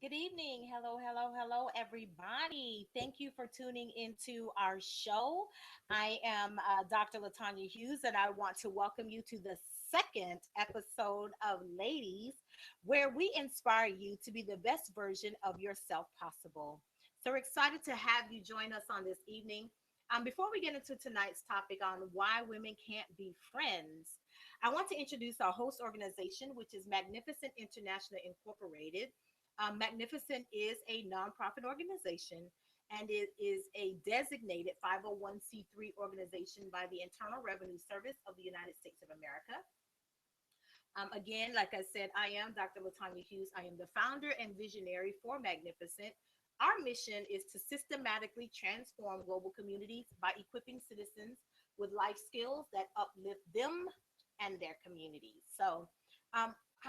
Good evening. Hello, hello, hello, everybody. Thank you for tuning into our show. I am Dr. Latanya Hughes, and I want to welcome you to the second episode of Ladies, where we inspire you to be the best version of yourself possible. So we're excited to have you join us on this evening. Before we get into tonight's topic on why women can't be friends, I want to introduce our host organization, which is Magnificent International Incorporated. Magnificent is a nonprofit organization and it is a designated 501c3 organization by the Internal Revenue Service of the United States of America. Again, like I said, I am Dr. Latanya Hughes. I am the founder and visionary for Magnificent. Our mission is to systematically transform global communities by equipping citizens with life skills that uplift them and their communities.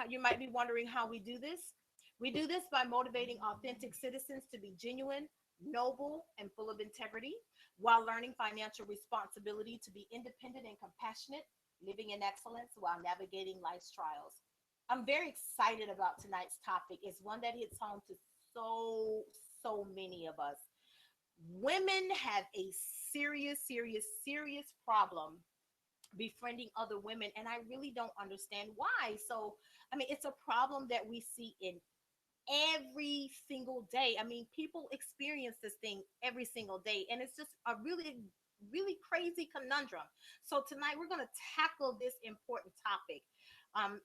You might be wondering how we do this. We do this by motivating authentic citizens to be genuine, noble, and full of integrity, while learning financial responsibility to be independent and compassionate, living in excellence while navigating life's trials. I'm very excited about tonight's topic. It's one that hits home to so many of us. Women have a serious problem befriending other women, and I really don't understand why. It's a problem that we see in every single day. People experience this thing every single day, and it's just a really crazy conundrum. So tonight we're going to tackle this important topic.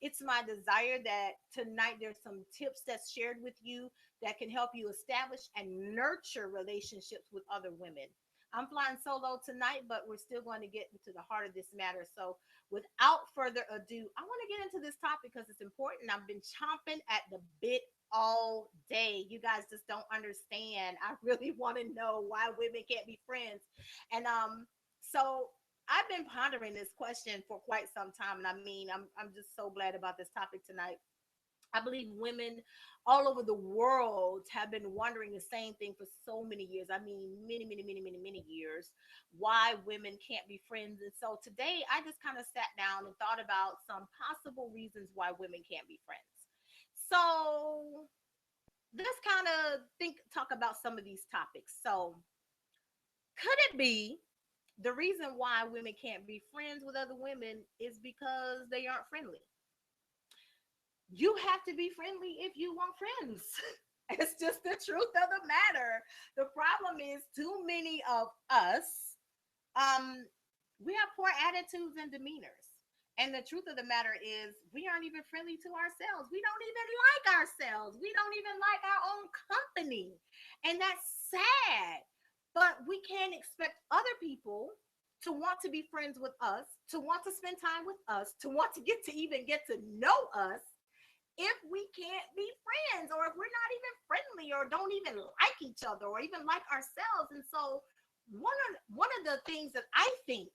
It's my desire that tonight there's some tips that's shared with you that can help you establish and nurture relationships with other women. I'm flying solo tonight, but we're still going to get into the heart of this matter. So without further ado, I want to get into this topic because it's important. I've been chomping at the bit all day. You guys just don't understand. I really want to know why women can't be friends. And I've been pondering this question for quite some time. And I'm just so glad about this topic tonight. I believe women all over the world have been wondering the same thing for so many years. Many years, why women can't be friends. And so today I just kind of sat down and thought about some possible reasons why women can't be friends. So let's kind of talk about some of these topics. So could it be the reason why women can't be friends with other women is because they aren't friendly? You have to be friendly if you want friends. It's just the truth of the matter. The problem is too many of us, um, we have poor attitudes and demeanors. And the truth of the matter is we aren't even friendly to ourselves. We don't even like ourselves. We don't even like our own company. And that's sad. But we can't expect other people to want to be friends with us, to want to spend time with us, to want to even get to know us if we can't be friends, or if we're not even friendly, or don't even like each other, or even like ourselves. And so one of the things that I think,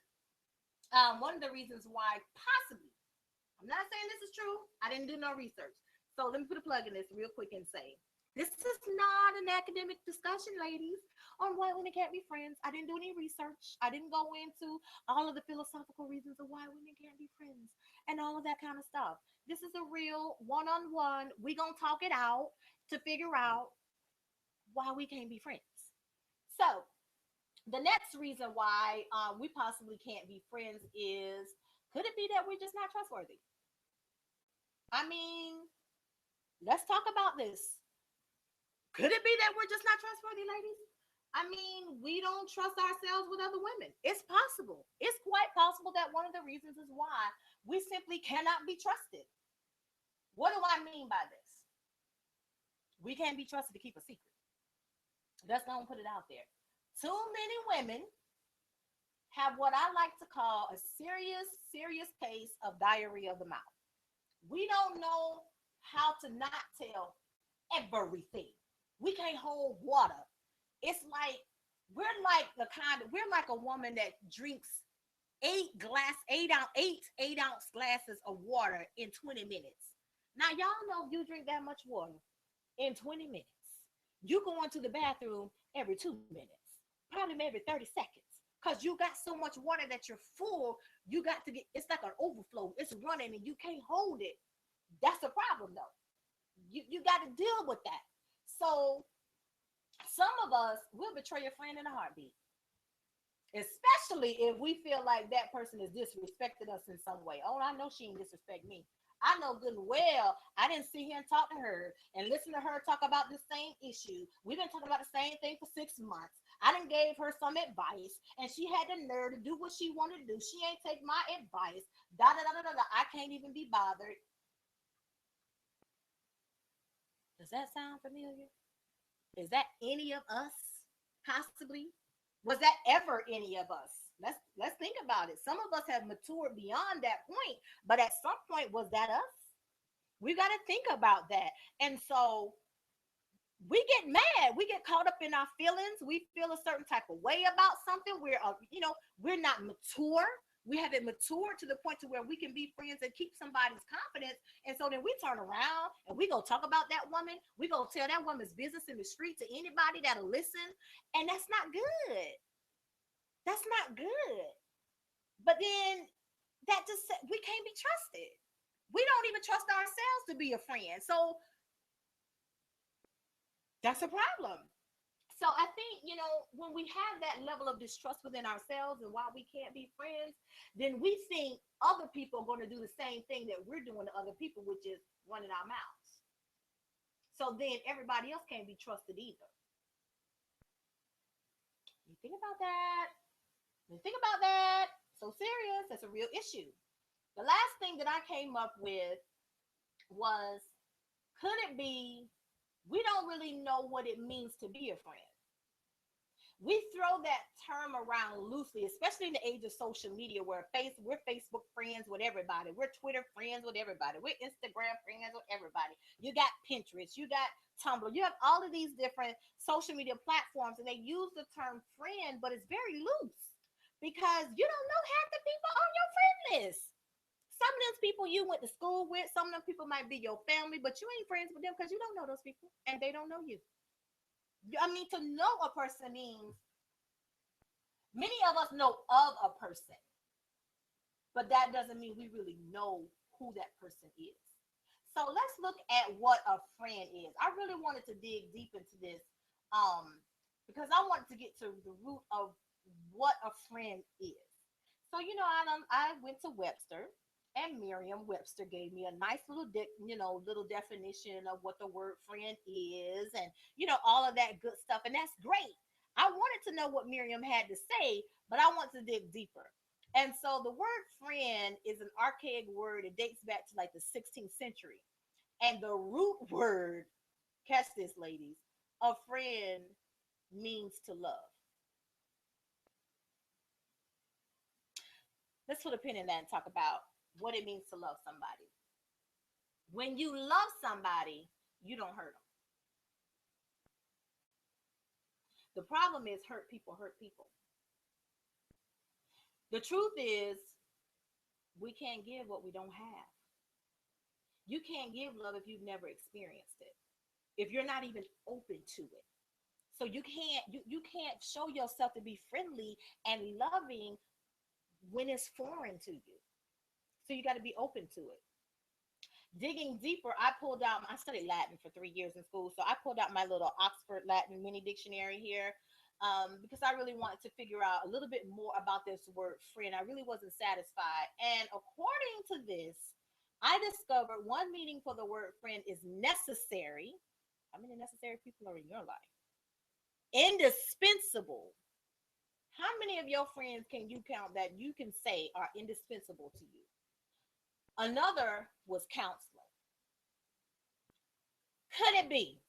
one of the reasons why possibly, I'm not saying this is true, I didn't do no research, so let me put a plug in this real quick and say this is not an academic discussion, ladies, on why women can't be friends. I didn't do any research. I didn't go into all of the philosophical reasons of why women can't be friends and all of that kind of stuff. This is a real one-on-one. We gonna talk it out to figure out why we can't be friends. So the next reason why we possibly can't be friends is, could it be that we're just not trustworthy? I mean, let's talk about this. Could it be that we're just not trustworthy, ladies? We don't trust ourselves with other women. It's possible. It's quite possible that one of the reasons is why we simply cannot be trusted. What do I mean by this? We can't be trusted to keep a secret. Let's not put it out there. Too many women have what I like to call a serious case of diarrhea of the mouth. We don't know how to not tell everything. We can't hold water. It's like we're like a woman that drinks 8 ounce glasses of water in 20 minutes. Now y'all know if you drink that much water in 20 minutes, you go into the bathroom every 2 minutes, probably maybe 30 seconds. Because you got so much water that you're full, you got to get, it's like an overflow. It's running and you can't hold it. That's a problem though. You got to deal with that. So some of us will betray a friend in a heartbeat, especially if we feel like that person has disrespected us in some way. Oh, I know she didn't disrespect me. I know good and well I didn't sit here and talk to her and listen to her talk about the same issue. We've been talking about the same thing for 6 months. I done gave her some advice and she had the nerve to do what she wanted to do. She ain't take my advice. Da da da da da. Da. I can't even be bothered. Does that sound familiar? Is that any of us? Possibly. Was that ever any of us? Let's think about it. Some of us have matured beyond that point, but at some point was that us? We got to think about that. And so we get mad, we get caught up in our feelings, we feel a certain type of way about something. We're not mature. We haven't matured to the point to where we can be friends and keep somebody's confidence. And so then we turn around and we go talk about that woman. We go tell that woman's business in the street to anybody that'll listen. And that's not good. That's not good. But then that just we can't be trusted. We don't even trust ourselves to be a friend. So that's a problem. So I think, when we have that level of distrust within ourselves and why we can't be friends, then we think other people are going to do the same thing that we're doing to other people, which is running our mouths. So then everybody else can't be trusted either. You think about that. You think about that. So serious. That's a real issue. The last thing that I came up with was, could it be we don't really know what it means to be a friend? We throw that term around loosely, especially in the age of social media where we're Facebook friends with everybody. We're Twitter friends with everybody. We're Instagram friends with everybody. You got Pinterest, you got Tumblr, you have all of these different social media platforms, and they use the term friend, but it's very loose because you don't know half the people on your friend list. Some of those people you went to school with, some of them people might be your family, but you ain't friends with them because you don't know those people and they don't know you. I mean, to know a person means many of us know of a person, but that doesn't mean we really know who that person is. So let's look at what a friend is. I really wanted to dig deep into this because I wanted to get to the root of what a friend is. So I went to Webster, and Merriam-Webster gave me a nice little definition of what the word friend is, and all of that good stuff, and that's great. I wanted to know what Miriam had to say, but I want to dig deeper. And so the word friend is an archaic word. It dates back to like the 16th century. And the root word, catch this, ladies, a friend means to love. Let's put a pin in that and talk about what it means to love somebody. When you love somebody, you don't hurt them. The problem is hurt people hurt people. The truth is, we can't give what we don't have. You can't give love if you've never experienced it, if you're not even open to it. So you can't show yourself to be friendly and loving when it's foreign to you. So you got to be open to it. Digging deeper, I studied Latin for 3 years in school. So I pulled out my little Oxford Latin mini dictionary here, because I really wanted to figure out a little bit more about this word friend. I really wasn't satisfied. And according to this, I discovered one meaning for the word friend is necessary. How many necessary people are in your life? Indispensable. How many of your friends can you count that you can say are indispensable to you? Another was counseling. Could it be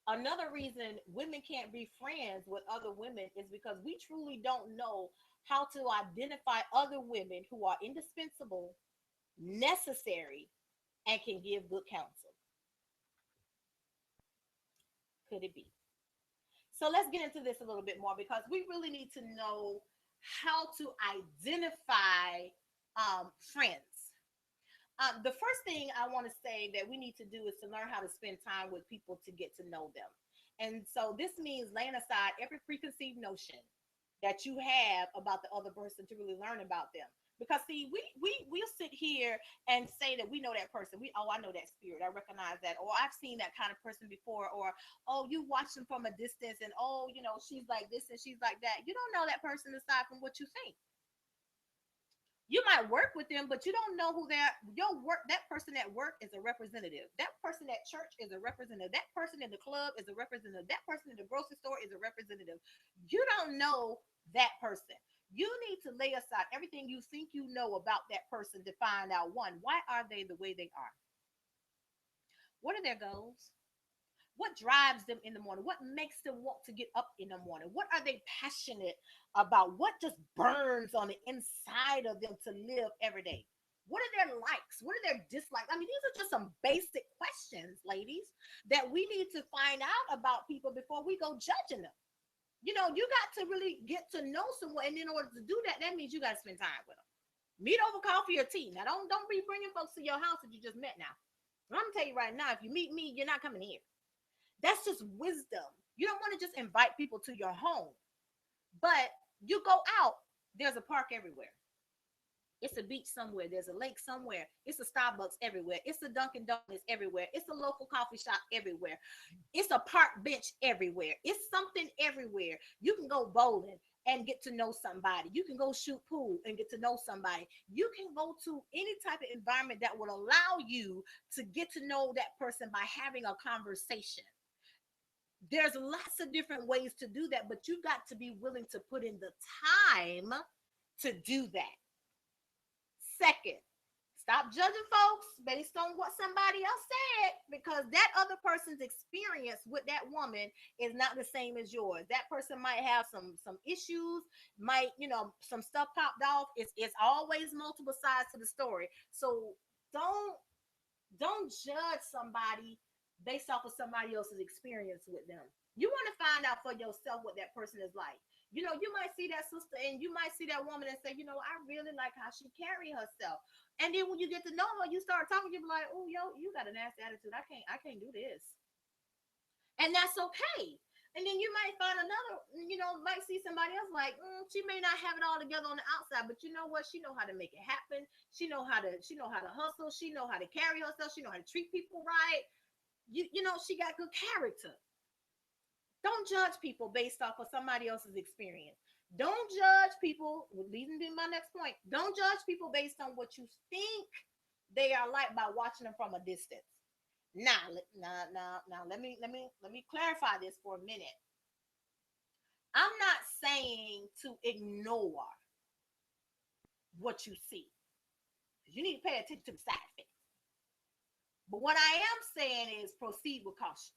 another reason women can't be friends with other women is because we truly don't know how to identify other women who are indispensable, necessary, and can give good counsel? Could it be? So let's get into this a little bit more because we really need to know how to identify friends. The first thing I want to say that we need to do is to learn how to spend time with people to get to know them. And so this means laying aside every preconceived notion that you have about the other person to really learn about them. Because see, we'll sit here and say that we know that person. I know that spirit. I recognize that, or I've seen that kind of person before, or oh, you watch them from a distance, and oh, she's like this and she's like that. You don't know that person aside from what you think. You might work with them, but you don't know who they're. Your work, that person at work is a representative. That person at church is a representative. That person in the club is a representative. That person in the grocery store is a representative. You don't know that person. You need to lay aside everything you think you know about that person to find out, one, why are they the way they are? What are their goals? What drives them in the morning? What makes them want to get up in the morning? What are they passionate about? What just burns on the inside of them to live every day? What are their likes? What are their dislikes? I mean, these are just some basic questions, ladies, that we need to find out about people before we go judging them. You got to really get to know someone, and in order to do that, that means you got to spend time with them. Meet over coffee or tea. Now, don't be bringing folks to your house that you just met. Now, I'm gonna tell you right now, if you meet me, you're not coming here. That's just wisdom. You don't want to just invite people to your home, but you go out, there's a park everywhere. It's a beach somewhere. There's a lake somewhere. It's a Starbucks everywhere. It's a Dunkin' Donuts everywhere. It's a local coffee shop everywhere. It's a park bench everywhere. It's something everywhere. You can go bowling and get to know somebody. You can go shoot pool and get to know somebody. You can go to any type of environment that will allow you to get to know that person by having a conversation. There's lots of different ways to do that, but you got to be willing to put in the time to do that. Second, stop judging folks based on what somebody else said, because that other person's experience with that woman is not the same as yours. That person might have some issues, might, some stuff popped off. It's always multiple sides to the story. So don't don't judge somebody based off of somebody else's experience with them. You want to find out for yourself what that person is like. You might see that sister and you might see that woman and say, I really like how she carry herself. And then when you get to know her, you start talking, you be like, oh, yo, you got a nasty attitude. I can't do this. And that's okay. And then you might find another, might see somebody else like, she may not have it all together on the outside, but you know what? She know how to make it happen. She know how to hustle. She know how to carry herself. She know how to treat people right. She got good character. Don't judge people based off of somebody else's experience. Don't judge people, leading to my next point. Don't judge people based on what you think they are like by watching them from a distance. Now, let me clarify this for a minute. I'm not saying to ignore what you see. You need to pay attention to the side effects. But what I am saying is proceed with caution,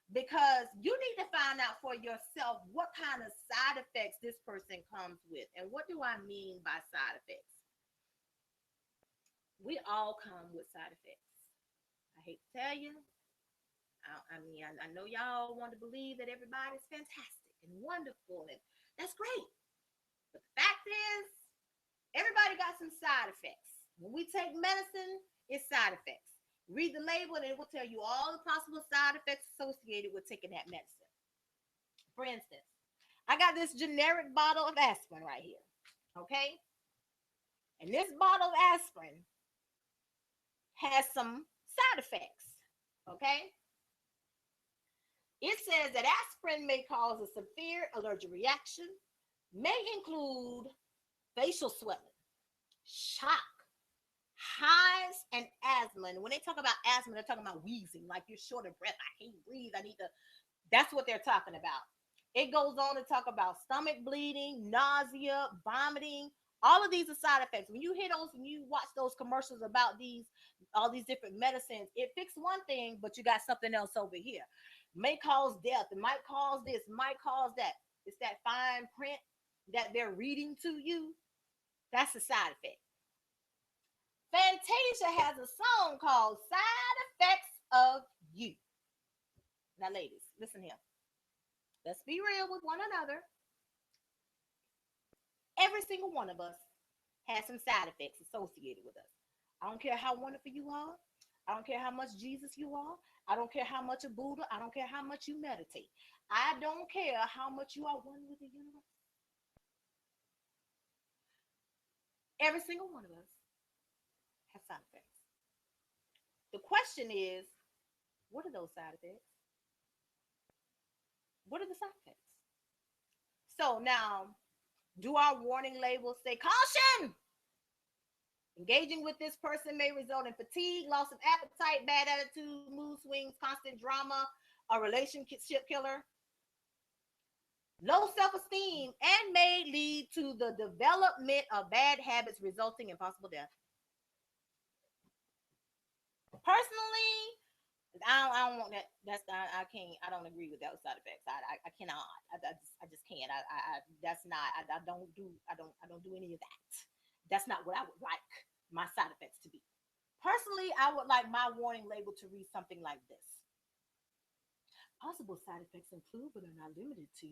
because you need to find out for yourself what kind of side effects this person comes with. And what do I mean by side effects? We all come with side effects. I hate to tell you. I know y'all want to believe that everybody's fantastic and wonderful, and that's great. But the fact is, everybody got some side effects. When we take medicine, it's side effects. Read the label and it will tell you all the possible side effects associated with taking that medicine. For instance, I got this generic bottle of aspirin right here. Okay? And this bottle of aspirin has some side effects. Okay? It says that aspirin may cause a severe allergic reaction, may include facial swelling, shock, hives, and asthma. And when they talk about asthma, they're talking about wheezing, like you're short of breath. I can't breathe. I need to. That's what they're talking about. It goes on to talk about stomach bleeding, nausea, vomiting. All of these are side effects. When you hear those, when you watch those commercials about all these different medicines, it fixes one thing, but you got something else over here. May cause death. It might cause this, might cause that. It's that fine print that they're reading to you. That's a side effect. Fantasia has a song called Side Effects of You. Now, ladies, listen here. Let's be real with one another. Every single one of us has some side effects associated with us. I don't care how wonderful you are. I don't care how much Jesus you are. I don't care how much of Buddha. I don't care how much you meditate. I don't care how much you are one with the universe. Every single one of us has side effects. The question is, what are those side effects? What are the side effects? So now, do our warning labels say caution? Engaging with this person may result in fatigue, loss of appetite, bad attitude, mood swings, constant drama, a relationship killer, low self-esteem, and may lead to the development of bad habits resulting in possible death. Personally, I don't want that. I can't. I don't agree with those side effects. I cannot. I just can't. That's not. I don't do. I don't do any of that. That's not what I would like my side effects to be. Personally, I would like my warning label to read something like this: possible side effects include, but are not limited to,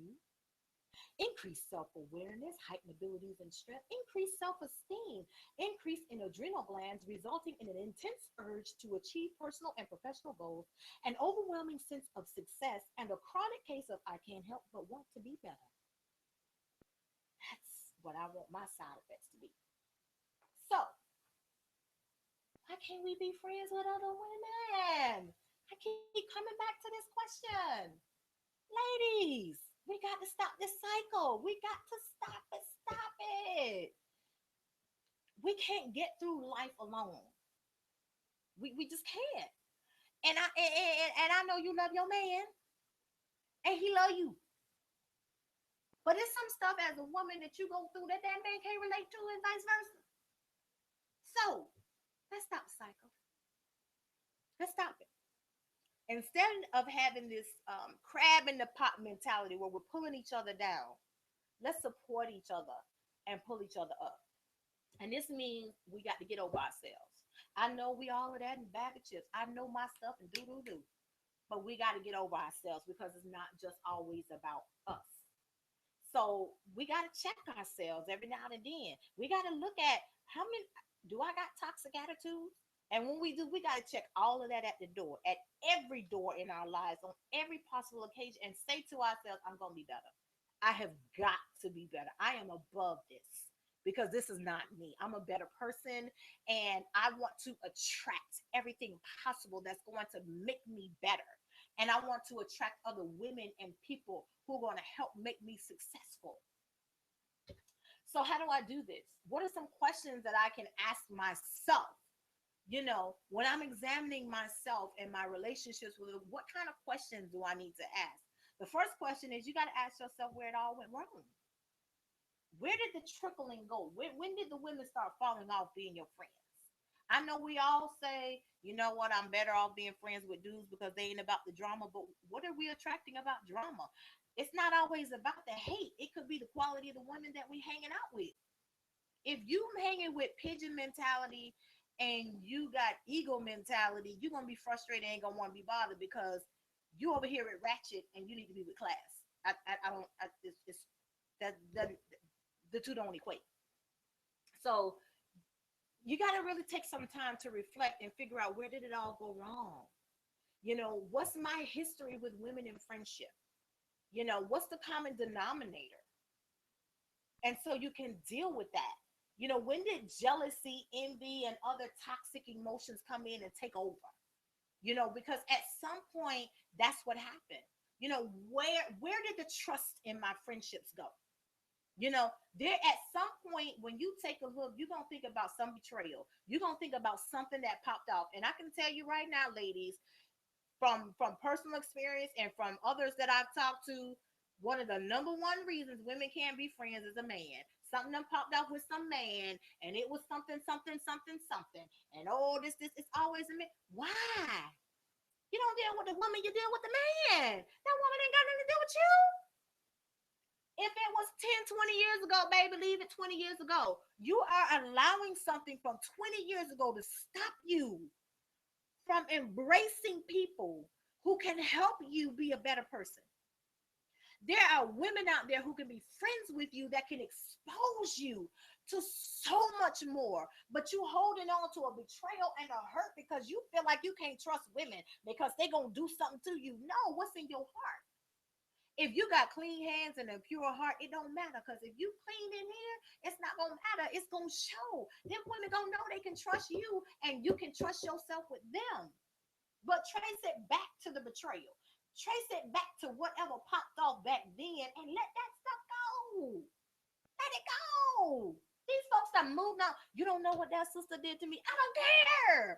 increased self-awareness, heightened abilities and strength, increased self-esteem, increase in adrenal glands, resulting in an intense urge to achieve personal and professional goals, an overwhelming sense of success, and a chronic case of I can't help but want to be better. That's what I want my side effects to be. So, why can't we be friends with other women? I keep coming back to this question. Ladies, we got to stop this cycle. We got to stop it. Stop it. We can't get through life alone. We just can't. And I know you love your man, and he love you. But it's some stuff as a woman that you go through that that man can't relate to, and vice versa. So let's stop the cycle. Let's stop it. Instead of having this crab in the pot mentality where we're pulling each other down, let's support each other and pull each other up. And this means we got to get over ourselves. I know we all of that in bag of chips. I know my stuff and do do do. But we got to get over ourselves because it's not just always about us. So we got to check ourselves every now and then. We got to look at how many do I got toxic attitudes? And when we do, we got to check all of that at the door, at every door in our lives, on every possible occasion, and say to ourselves, I'm going to be better. I have got to be better. I am above this because this is not me. I'm a better person and I want to attract everything possible that's going to make me better. And I want to attract other women and people who are going to help make me successful. So, how do I do this? What are some questions that I can ask myself? When I'm examining myself and my relationships with what kind of questions do I need to ask? The first question is you got to ask yourself where it all went wrong. Where did the trickling go? When did the women start falling off being your friends? I know we all say, you know what, I'm better off being friends with dudes because they ain't about the drama, but what are we attracting about drama? It's not always about the hate. It could be the quality of the women that we hanging out with. If you hanging with pigeon mentality and you got ego mentality, you're gonna be frustrated and ain't gonna want to be bothered because you over here at ratchet and you need to be with class. I don't. It's that the two don't equate. So you got to really take some time to reflect and figure out where did it all go wrong. What's my history with women in friendship? What's the common denominator? And so you can deal with that. When did jealousy, envy, and other toxic emotions come in and take over? Because at some point that's what happened. Where did the trust in my friendships go? There at some point when you take a look, you're gonna think about some betrayal. You're gonna think about something that popped off. And I can tell you right now, ladies, from personal experience and from others that I've talked to, one of the number one reasons women can't be friends is a man. Something done popped off with some man, and it was something, something, something, something. And oh, this, it's always a man. Why? You don't deal with the woman, you deal with the man. That woman ain't got nothing to do with you. If it was 10, 20 years ago, baby, leave it 20 years ago. You are allowing something from 20 years ago to stop you from embracing people who can help you be a better person. There are women out there who can be friends with you that can expose you to so much more, but you holding on to a betrayal and a hurt because you feel like you can't trust women because they're going to do something to you. No, what's in your heart? If you got clean hands and a pure heart, it don't matter. Because if you clean in here, it's not gonna matter. It's gonna show. Them women gonna know they can trust you, and you can trust yourself with them. But trace it back to the betrayal. Trace it back to whatever popped off back then, and let that stuff go. Let it go. These folks that moved on. You don't know what that sister did to me. I don't care.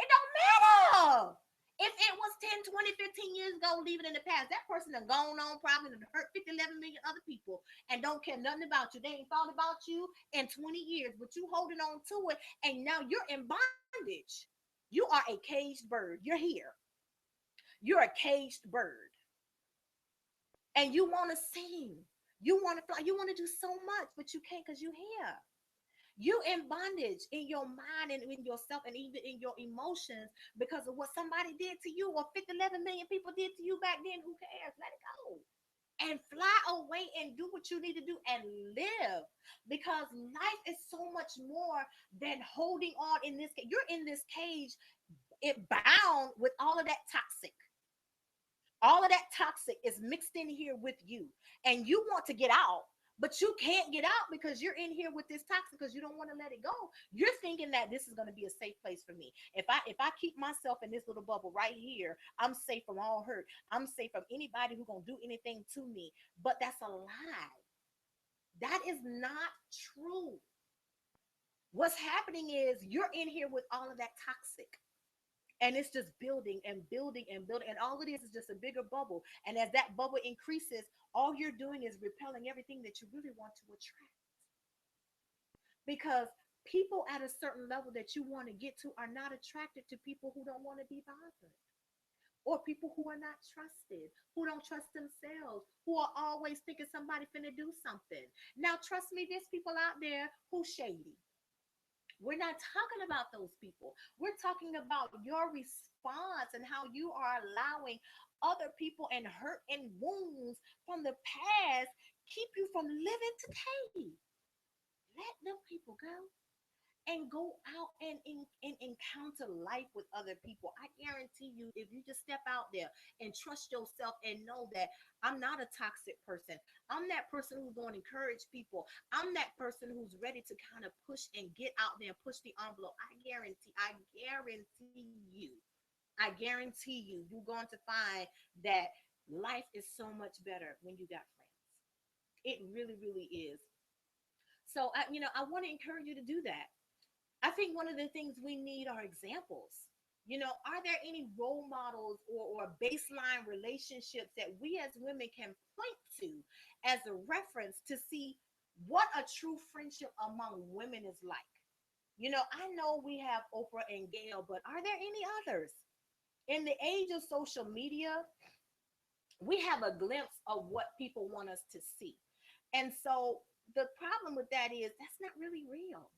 It don't matter. If it was 10, 20, 15 years ago, leave it in the past. That person done gone on, probably done hurt 50, 11 million other people and don't care nothing about you. They ain't thought about you in 20 years, but you holding on to it, and now you're in bondage. You are a caged bird. You're here. You're a caged bird. And you want to sing. You want to fly. You want to do so much, but you can't because you're here. You in bondage in your mind and in yourself and even in your emotions because of what somebody did to you or 50, 11 million people did to you back then. Who cares? Let it go. And fly away and do what you need to do and live, because life is so much more than holding on in this cage. You're in this cage, it bound with all of that toxic. All of that toxic is mixed in here with you, and you want to get out, but you can't get out because you're in here with this toxic because you don't want to let it go. You're thinking that this is going to be a safe place for me. If I keep myself in this little bubble right here, I'm safe from all hurt. I'm safe from anybody who's going to do anything to me. But that's a lie. That is not true. What's happening is you're in here with all of that toxic, and it's just building and building and building, and all it is just a bigger bubble, and as that bubble increases, all you're doing is repelling everything that you really want to attract, because people at a certain level that you want to get to are not attracted to people who don't want to be bothered, or people who are not trusted, who don't trust themselves, who are always thinking somebody finna do something. Now trust me, there's people out there who shady. We're not talking about those people. We're talking about your response and how you are allowing other people and hurt and wounds from the past keep you from living today. Let them people go and go out and encounter life with other people. I guarantee you, if you just step out there and trust yourself and know that I'm not a toxic person, I'm that person who's going to encourage people, I'm that person who's ready to kind of push and get out there and push the envelope. I guarantee you, you're going to find that life is so much better when you got friends. It really, really is. So I want to encourage you to do that. I think one of the things we need are examples. Are there any role models or baseline relationships that we as women can point to as a reference to see what a true friendship among women is like? I know we have Oprah and Gail, but are there any others? In the age of social media, we have a glimpse of what people want us to see. And so the problem with that is that's not really real.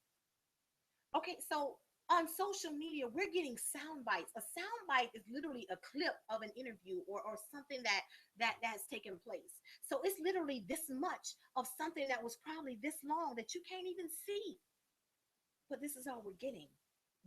Okay, so on social media, we're getting sound bites. A sound bite is literally a clip of an interview or something that has taken place. So it's literally this much of something that was probably this long that you can't even see. But this is all we're getting.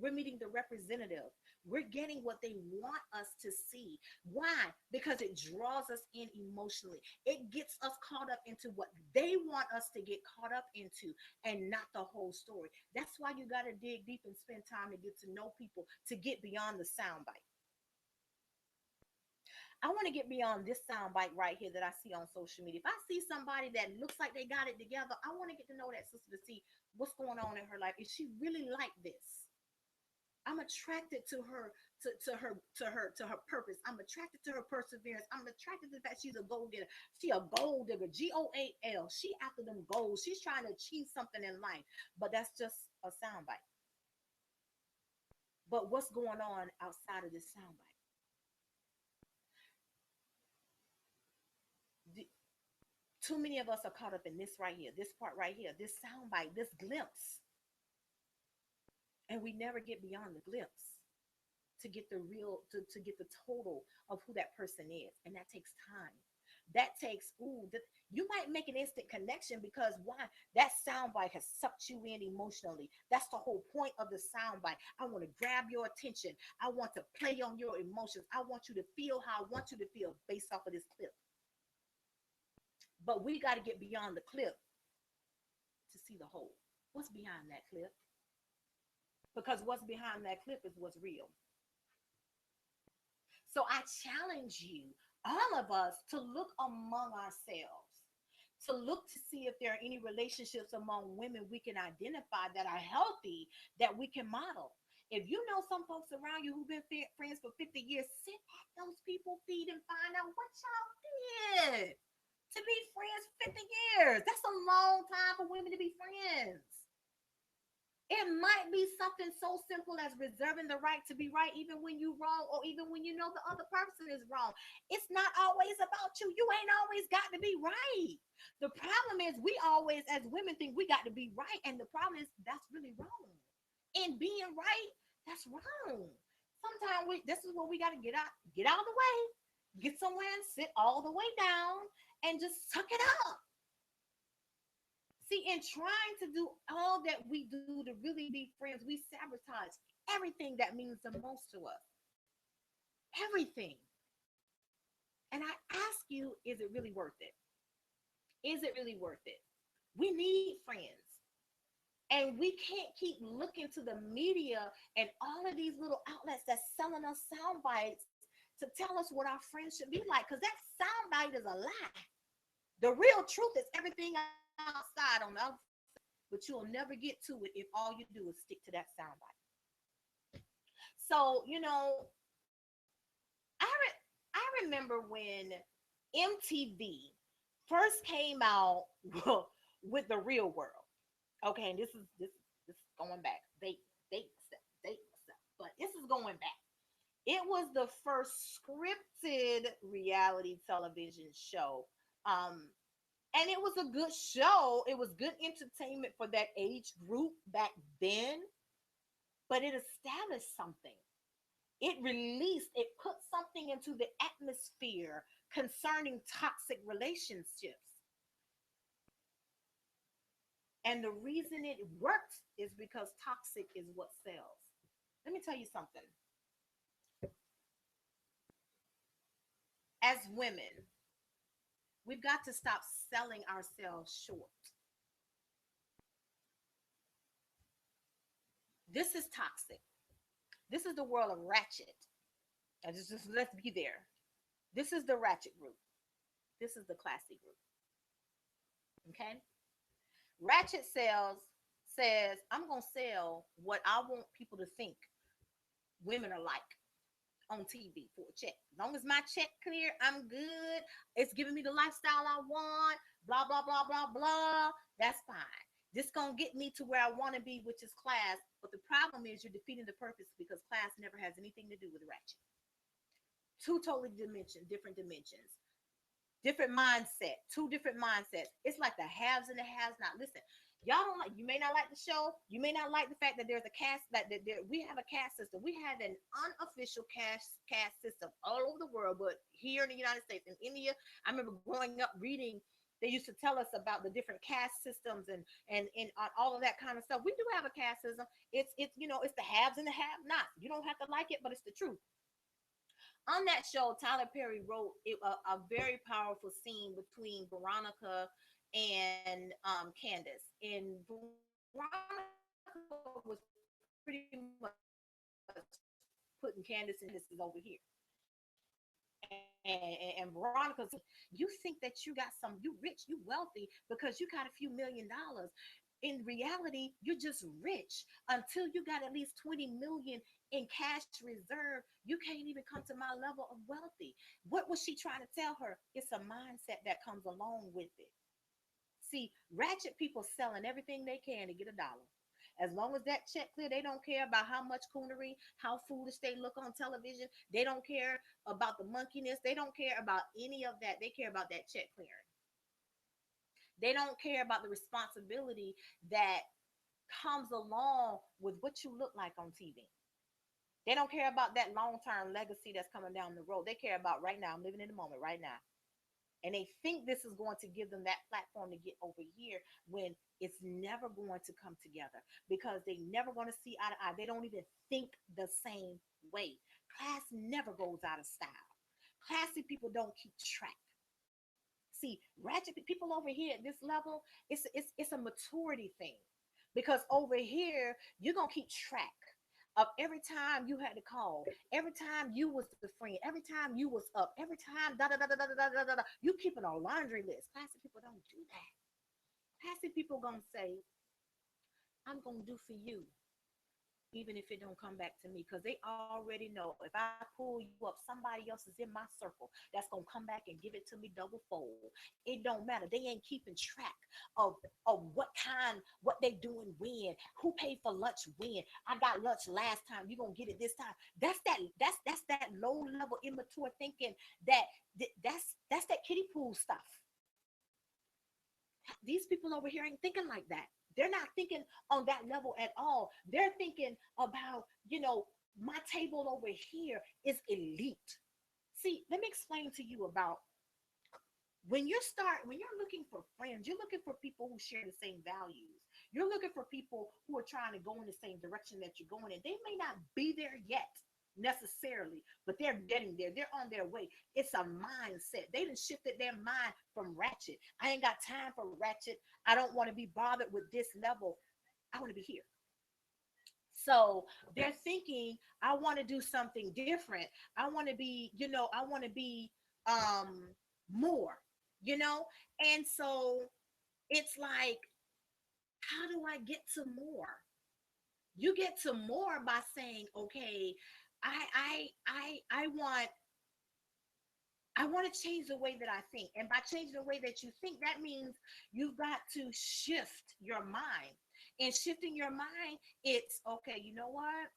We're meeting the representative. We're getting what they want us to see. Why? Because it draws us in emotionally. It gets us caught up into what they want us to get caught up into and not the whole story. That's why you got to dig deep and spend time to get to know people, to get beyond the soundbite. I want to get beyond this soundbite right here that I see on social media. If I see somebody that looks like they got it together, I want to get to know that sister to see what's going on in her life. Is she really like this? I'm attracted to her, to her purpose. I'm attracted to her perseverance. I'm attracted to the fact she's a goal getter. She a gold digger, GOAL. She after them goals. She's trying to achieve something in life, but that's just a soundbite. But what's going on outside of this soundbite? Too many of us are caught up in this right here, this part right here, this soundbite, this glimpse, and we never get beyond the glimpse to get the real, to get the total of who that person is, and that takes time. That takes you might make an instant connection because why? That soundbite has sucked you in emotionally. That's the whole point of the soundbite. I want to grab your attention. I want to play on your emotions. I want you to feel how I want you to feel based off of this clip. But we got to get beyond the clip to see the whole. What's behind that clip? Because what's behind that clip is what's real. So I challenge you, all of us, to look among ourselves, to look to see if there are any relationships among women we can identify that are healthy, that we can model. If you know some folks around you who've been friends for 50 years, sit at those people's feet and find out what y'all did to be friends 50 years. That's a long time for women to be friends. It might be something so simple as reserving the right to be right, even when you're wrong, or even when you know the other person is wrong. It's not always about you. You ain't always got to be right. The problem is, we always, as women, think we got to be right. And the problem is, that's really wrong. And being right, that's wrong. Sometimes this is what we got to get out of the way, get somewhere and sit all the way down and just suck it up. See, in trying to do all that we do to really be friends, we sabotage everything that means the most to us. Everything. And I ask you, is it really worth it? Is it really worth it? We need friends. And we can't keep looking to the media and all of these little outlets that's selling us sound bites to tell us what our friends should be like, because that sound bite is a lie. The real truth is everything outside on the outside, but you'll never get to it if all you do is stick to that sound bite. So, I remember when MTV first came out with the Real World. Okay, and this is going back. Date stuff, but this is going back. It was the first scripted reality television show. And it was a good show. It was good entertainment for that age group back then, but it established something. It put something into the atmosphere concerning toxic relationships. And the reason it works is because toxic is what sells. Let me tell you something. As women, we've got to stop selling ourselves short. This is toxic. This is the world of ratchet. And just let's be there. This is the ratchet group. This is the classy group. Okay? Ratchet sells says, I'm gonna sell what I want people to think women are like on TV for a check. As long as my check clear, I'm good. It's giving me the lifestyle I want. Blah blah blah blah blah. That's fine. This gonna get me to where I want to be, which is class. But the problem is you're defeating the purpose because class never has anything to do with ratchet. Two totally different dimensions, different mindset, two different mindsets. It's like the haves and the haves not. Listen, y'all don't like. You may not like the show. You may not like the fact that there's a caste that we have a caste system. We have an unofficial caste system all over the world, but here in the United States, in India, I remember growing up reading. They used to tell us about the different caste systems and all of that kind of stuff. We do have a caste system. It's the haves and the have-nots. You don't have to like it, but it's the truth. On that show, Tyler Perry wrote a very powerful scene between Veronica and Candace. And Veronica was pretty much putting Candace and this is over here. And Veronica's, you think that you got you rich, you wealthy because you got a few $1,000,000. In reality, you're just rich until you got at least 20 million in cash reserve. You can't even come to my level of wealthy. What was she trying to tell her? It's a mindset that comes along with it. See, ratchet people selling everything they can to get a dollar. As long as that check clear, they don't care about how much coonery, how foolish they look on television. They don't care about the monkeyness. They don't care about any of that. They care about that check clearing. They don't care about the responsibility that comes along with what you look like on TV. They don't care about that long-term legacy that's coming down the road. They care about right now. I'm living in the moment right now. And they think this is going to give them that platform to get over here when it's never going to come together because they never going to see eye to eye. They don't even think the same way. Class never goes out of style. Classy people don't keep track. See, people over here at this level, it's a maturity thing, because over here you're gonna keep track of every time you had to call, every time you was the friend, every time you was up, every time da da da da da da da da da. You keeping a laundry list. Classy people don't do that. Classy people gonna say, "I'm gonna do for you, even if it don't come back to me," because they already know if I pull you up, somebody else is in my circle that's gonna come back and give it to me double fold. It don't matter. They ain't keeping track of what what they doing when, who paid for lunch when. I got lunch last time. You gonna get it this time. That's that low level immature thinking. That's that kiddie pool stuff. These people over here ain't thinking like that. They're not thinking on that level at all. They're thinking about, my table over here is elite. See, let me explain to you about when you're looking for friends, you're looking for people who share the same values. You're looking for people who are trying to go in the same direction that you're going in. They may not be there yet necessarily, but they're getting there. They're on their way. It's a mindset. They done shifted their mind from ratchet. I ain't got time for ratchet. I don't want to be bothered with this level. I want to be here. So they're thinking, I want to do something different. I want to be, I want to be more, you know? And so it's like, how do I get to more? You get to more by saying, okay, I want to change the way that I think. And by changing the way that you think, that means you've got to shift your mind. And shifting your mind, it's okay, you know what?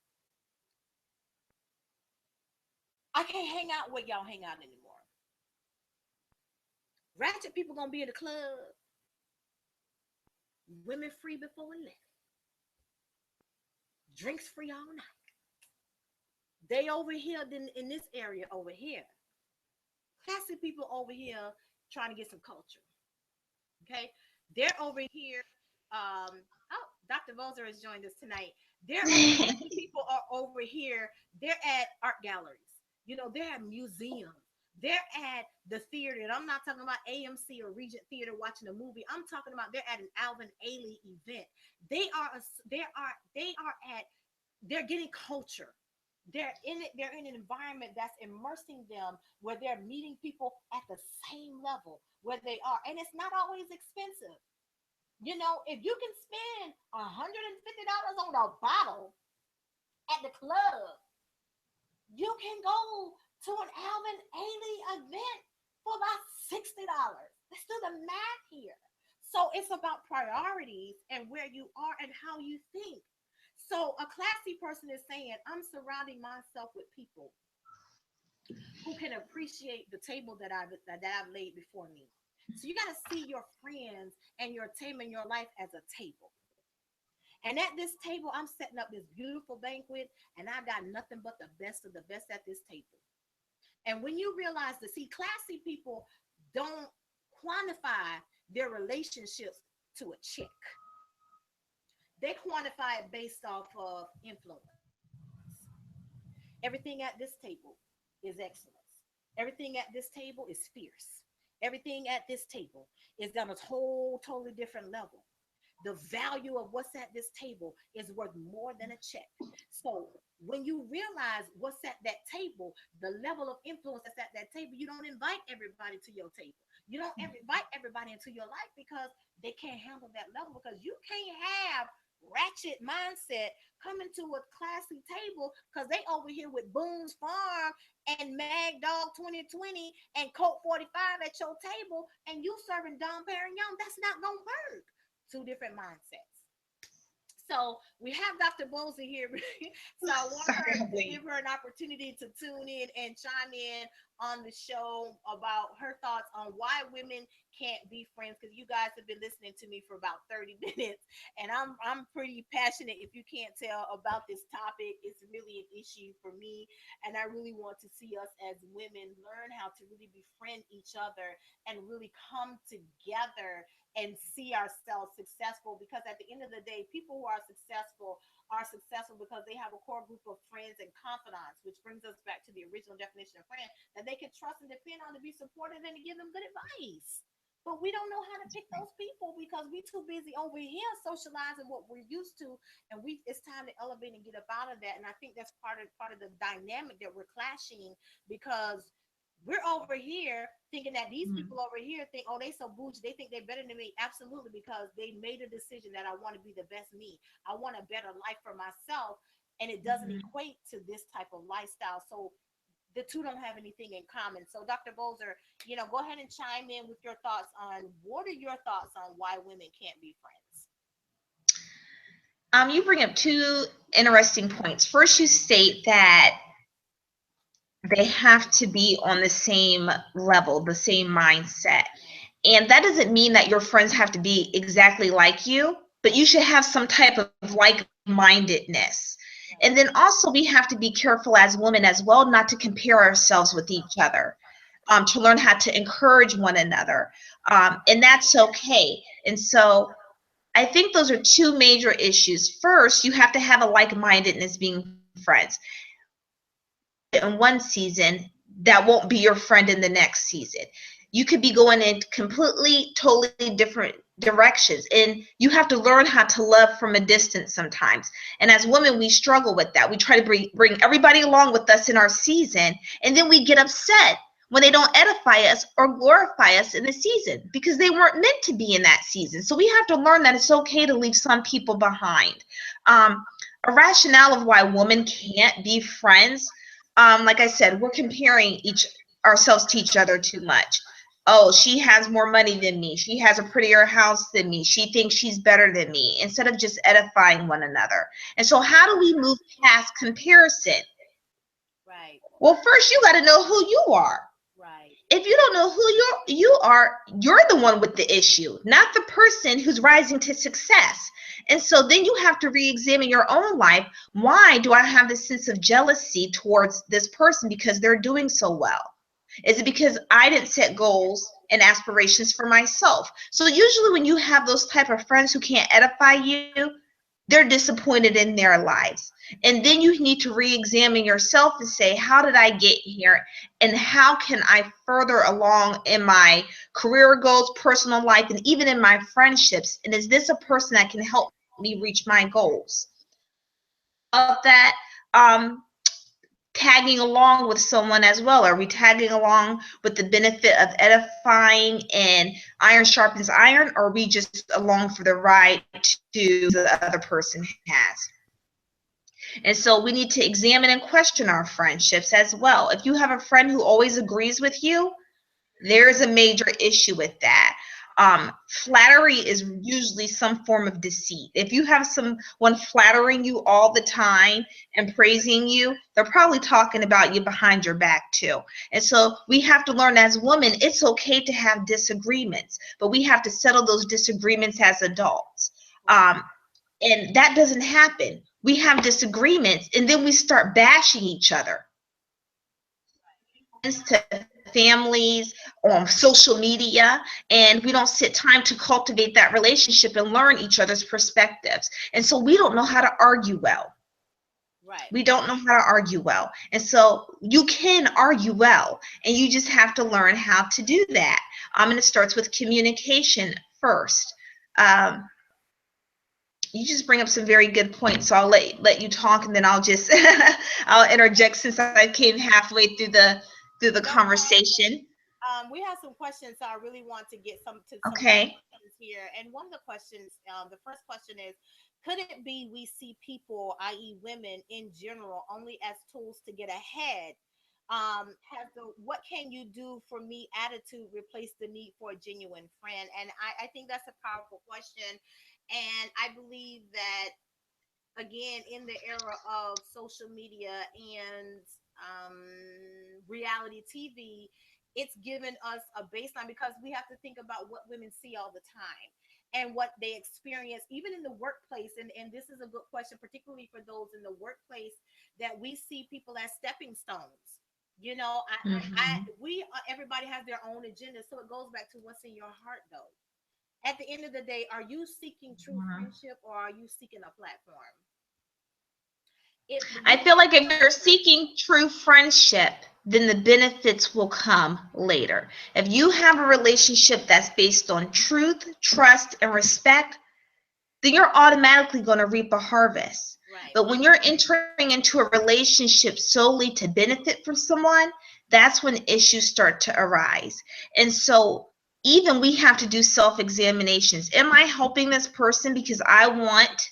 I can't hang out where y'all hang out anymore. Ratchet people gonna be in the club, women free before 11, drinks free all night. They over here in this area over here. Classy people over here trying to get some culture. Okay, they're over here. Oh, Dr. Bozer has joined us tonight. Classy people are over here. They're at art galleries. They're at museums. They're at the theater. And I'm not talking about AMC or Regent Theater watching a movie. I'm talking about they're at an Alvin Ailey event. They're getting culture. They're in an environment that's immersing them, where they're meeting people at the same level where they are. And it's not always expensive. If you can spend $150 on a bottle at the club, you can go to an Alvin Ailey event for about $60. Let's do the math here. So it's about priorities and where you are and how you think. So a classy person is saying, I'm surrounding myself with people who can appreciate the table that I've laid before me. So you got to see your friends and your table in your life as a table. And at this table, I'm setting up this beautiful banquet, and I got nothing but the best of the best at this table. And when you realize that, see, classy people don't quantify their relationships to a check. They quantify it based off of influence. Everything at this table is excellence. Everything at this table is fierce. Everything at this table is on a totally different level. The value of what's at this table is worth more than a check. So when you realize what's at that table, the level of influence that's at that table, you don't invite everybody to your table. You don't invite everybody into your life, because they can't handle that level, because you can't have ratchet mindset coming to a classy table, because they over here with Boone's Farm and Mag Dog 2020 and Coke 45 at your table, and you serving Dom Perignon. That's not gonna work. Two different mindsets. So we have Dr. Bosley here. So I want her Sorry, I'm to late. give her an opportunity to tune in and chime in on the show about her thoughts on why women can't be friends. Because you guys have been listening to me for about 30 minutes, and I'm pretty passionate, if you can't tell, about this topic. It's really an issue for me, and I really want to see us as women learn how to really befriend each other and really come together and see ourselves successful, because at the end of the day, people who are successful because they have a core group of friends and confidants, which brings us back to the original definition of friend, that they can trust and depend on to be supported and to give them good advice. but we don't know how to pick those people because we too busy over here socializing what we're used to, and we it's time to elevate and get up out of that. And I think that's part of the dynamic that we're clashing, because we're over here thinking that these Mhm. people over here think, oh, they so bougie, they think they're better than me. Absolutely, because they made a decision that I want to be the best me. I want a better life for myself, and it doesn't Mhm. equate to this type of lifestyle. So the two don't have anything in common. So, Dr. Bozer, go ahead and chime in with your thoughts on what are your thoughts on why women can't be friends? You bring up two interesting points. First, you state that they have to be on the same level, the same mindset. And that doesn't mean that your friends have to be exactly like you, but you should have some type of like mindedness. And then Right, also, we have to be careful as women as well not to compare ourselves with each other, to learn how to encourage one another. And that's okay. And so, I think those are two major issues. First, you have to have a like mindedness being friends. In one season that won't be your friend in the next season. You could be going in completely, totally different directions. And you have to learn how to love from a distance sometimes. And as women, we struggle with that. We try to bring everybody along with us in our season. And then we get upset when they don't edify us or glorify us in the season because they weren't meant to be in that season. So we have to learn that it's okay to leave some people behind. Um, a rationale of why women can't be friends, like I said, we're comparing each ourselves to each other too much. Oh, she has more money than me. She has a prettier house than me. She thinks she's better than me, instead of just edifying one another. And so, how do we move past comparison? right, Well, first, you got to know who you are. right, If you don't know who you are, you're the one with the issue, not the person who's rising to success. And so then you have to re-examine your own life. Why do I have this sense of jealousy towards this person because they're doing so well? Is it because I didn't set goals and aspirations for myself? So usually when you have those type of friends who can't edify you, they're disappointed in their lives. And then you need to re-examine yourself and say, how did I get here? And how can I further along in my career goals, personal life, and even in my friendships? And is this a person that can help me reach my goals? About that, tagging along with someone as well? Are we tagging along with the benefit of edifying and iron sharpens iron, or are we just along for the ride to the other person has? And so we need to examine and question our friendships as well. If you have a friend who always agrees with you, there's a major issue with that. Flattery is usually some form of deceit. If you have someone flattering you all the time and praising you, they're probably talking about you behind your back too. And so we have to learn as women, it's okay to have disagreements, but we have to settle those disagreements as adults. right, Um, and that doesn't happen. We have disagreements and then we start bashing each other, to families, on social media, and we don't sit time to cultivate that relationship and learn each other's perspectives. And so we don't know how to argue well. right. We don't know how to argue well. And so you can argue well, and you just have to learn how to do that. And it starts with communication first. Um, you just bring up some very good points. So I'll let you talk, and then I'll just I'll interject since I came halfway through the No problem. conversation. We have some questions, so I really want to get some more Okay. questions here. And one of the questions, the first question is, could it be we see people, i.e., women in general, only as tools to get ahead? Has the "what can you do for me" attitude replaced the need for a genuine friend? And I think that's a powerful question, and I believe that again in the era of social media and um, reality TV, it's given us a baseline because we have to think about what women see all the time and what they experience, even in the workplace. And this is a good question, particularly for those in the workplace, that we see people as stepping stones. Hmm. Everybody has their own agenda. So it goes back to what's in your heart, though. At the end of the day, are you seeking true friendship or are you seeking a platform? I feel like if you're seeking true friendship, then the benefits will come later. If you have a relationship that's based on truth, trust, and respect, then you're automatically going to reap a harvest. Right. But when you're entering into a relationship solely to benefit from someone, that's when issues start to arise. And so even we have to do self-examinations. Am I helping this person because I want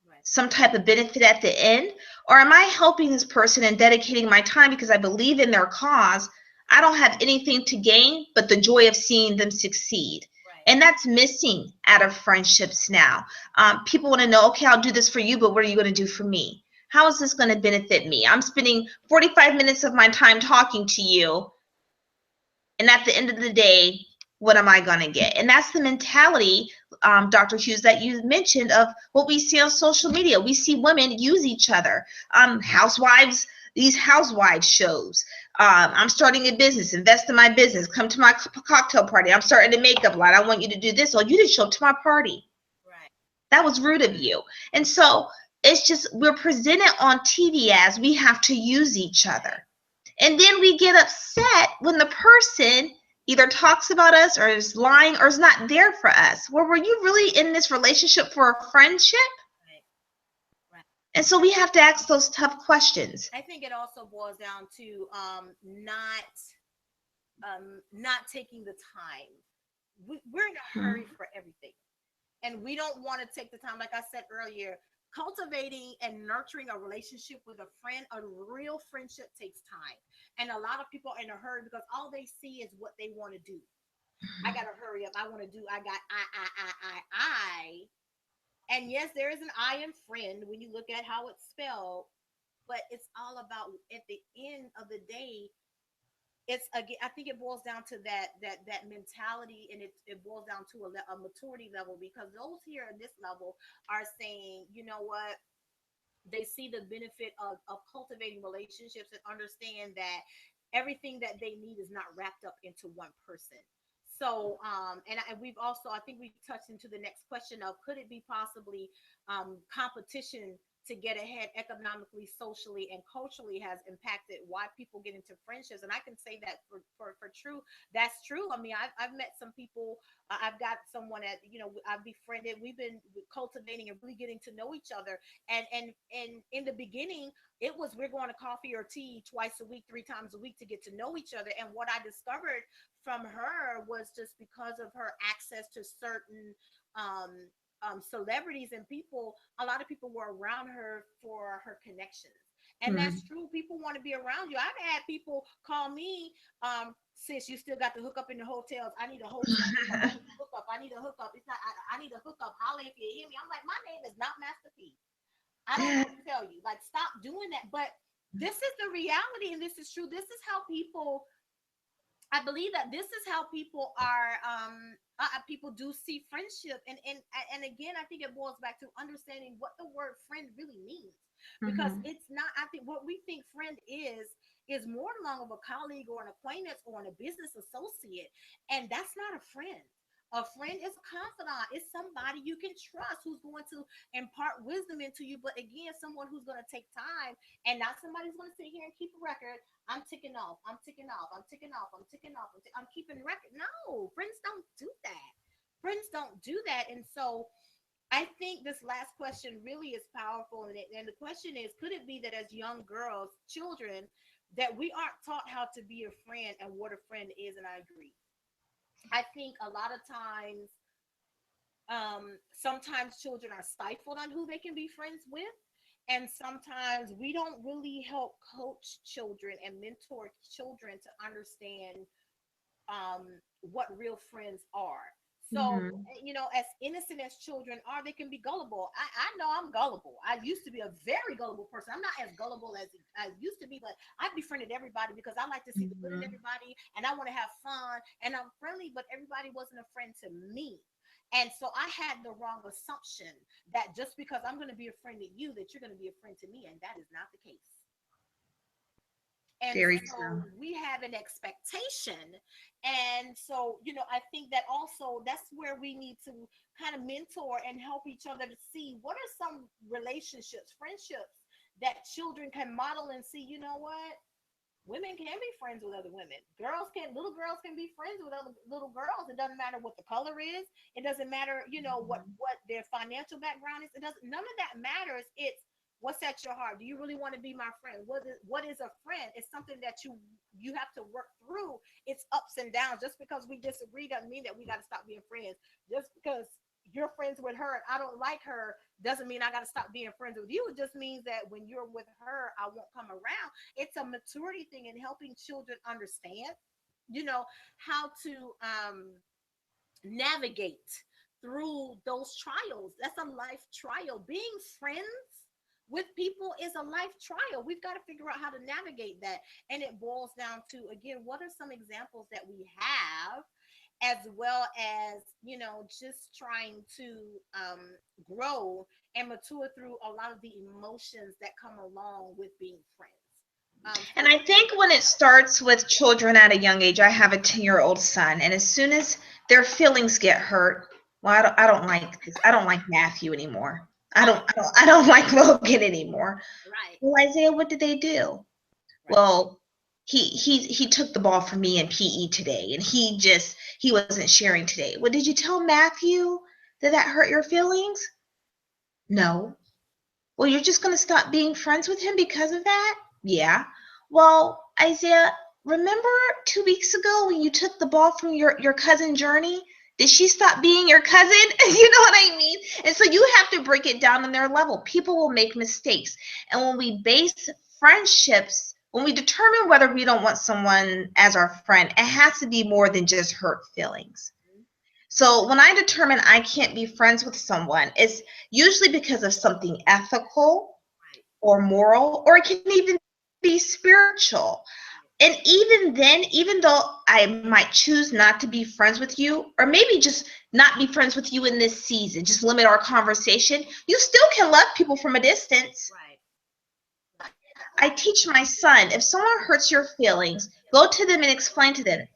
Right. some type of benefit at the end? Or am I helping this person and dedicating my time because I believe in their cause? I don't have anything to gain but the joy of seeing them succeed. Right. And that's missing out of friendships now. People want to know, okay, I'll do this for you, but what are you going to do for me? How is this going to benefit me? I'm spending 45 minutes of my time talking to you, and at the end of the day, what am I going to get? And that's the mentality, Dr. Hughes, that you mentioned of what we see on social media. We see women use each other. Housewives, these housewives shows. I'm starting a business, invest in my business, come to my cocktail party. I'm starting a makeup line. I want you to do this. Oh, you didn't show up to my party. Right. That was rude of you. And so it's just, we're presented on TV as we have to use each other. And then we get upset when the person either talks about us or is lying or is not there for us. Well, were you really in this relationship for a friendship? Right. Right. And so we have to ask those tough questions. I think it also boils down to not taking the time. We're in a hurry for everything, and we don't want to take the time. Like I said earlier, cultivating and nurturing a relationship with a friend, a real friendship, takes time. And a lot of people are in a hurry because all they see is what they want to do. I gotta hurry up. I want to do. I got I. And yes, there is an I in friend when you look at how it's spelled, but it's all about at the end of the day. It's again, I think it boils down to that mentality, and it boils down to a maturity level, because those here at this level are saying, you know what, they see the benefit of cultivating relationships and understand that everything that they need is not wrapped up into one person. So and we've also, I think we touched into the next question of, could it be possibly competition to get ahead economically, socially, and culturally has impacted why people get into friendships? And I can say that for true, that's true. I mean, I've met some people. I've got someone that, I've befriended. We've been cultivating and really getting to know each other. And in the beginning, it was, we're going to coffee or tea twice a week, 3 times a week, to get to know each other. And what I discovered from her was, just because of her access to certain celebrities and people, a lot of people were around her for her connections. And that's true. People want to be around you. I've had people call me, sis, you still got to hook up in the hotels. I need a hotel. I need a hookup. I need a hookup. It's not, I need a hookup. Holla if you hear me. I'm like, my name is not Master P. I don't know what to tell you. Like, stop doing that. But this is the reality, and this is true. This is how people, I believe that this is how people are. People do see friendship, and again, I think it boils back to understanding what the word friend really means, because Mhm. it's not. I think what we think friend is more along of a colleague or an acquaintance or a business associate, and that's not a friend. A friend is a confidant. It's somebody you can trust, who's going to impart wisdom into you. But again, someone who's going to take time, and not somebody who's going to sit here and keep a record. I'm ticking off. I'm ticking off. I'm ticking off. I'm ticking off. I'm keeping record. No, friends don't do that. Friends don't do that. And so I think this last question really is powerful. And the question is, could it be that as young girls, children, that we aren't taught how to be a friend and what a friend is? And I agree. I think a lot of times, sometimes children are stifled on who they can be friends with. And sometimes we don't really help coach children and mentor children to understand what real friends are. So, Mhm. as innocent as children are, they can be gullible. I know I'm gullible. I used to be a very gullible person. I'm not as gullible as I used to be, but I befriended everybody because I like to see the good in Mhm. everybody, and I want to have fun, and I'm friendly, but everybody wasn't a friend to me. And so I had the wrong assumption that just because I'm going to be a friend to you, that you're going to be a friend to me, and that is not the case. And Very so true. we have an expectation. And so, I think that also that's where we need to kind of mentor and help each other to see what are some relationships, friendships that children can model and see, what? Women can be friends with other women. Little girls can be friends with other little girls. It doesn't matter what the color is. It doesn't matter, what their financial background is. It doesn't. None of that matters. It's what's at your heart. Do you really want to be my friend? What is a friend? It's something that you have to work through. It's ups and downs. Just because we disagree doesn't mean that we got to stop being friends. Just because you're friends with her and I don't like her doesn't mean I got to stop being friends with you. It just means that when you're with her, I won't come around. It's a maturity thing in helping children understand, how to navigate through those trials. That's a life trial. Being friends with people is a life trial. We've got to figure out how to navigate that. And it boils down to, again, what are some examples that we have, as well as, just trying to grow and mature through a lot of the emotions that come along with being friends. And I think when it starts with children at a young age, I have a 10-year-old son, and as soon as their feelings get hurt, well, I don't like this. I don't like Matthew anymore. Right, I don't like Logan anymore. right, Well, Isaiah, what did they do? right, Well, he took the ball from me in PE today, and he wasn't sharing today. Well, did you tell Matthew that hurt your feelings? No. Well, you're just going to stop being friends with him because of that? Yeah. Well, Isaiah, remember 2 weeks ago when you took the ball from your cousin Journey? Did she stop being your cousin? You know what I mean? And so you have to break it down on their level. People will make mistakes. And when we base friendships, when we determine whether we don't want someone as our friend, it has to be more than just hurt feelings. So when I determine I can't be friends with someone, it's usually because of something ethical right, or moral, or it can even be spiritual. And even then, even though I might choose not to be friends with you, or maybe just not be friends with you in this season, just limit our conversation, you still can love people from a distance. right, I teach my son, if someone hurts your feelings, go to them and explain to them,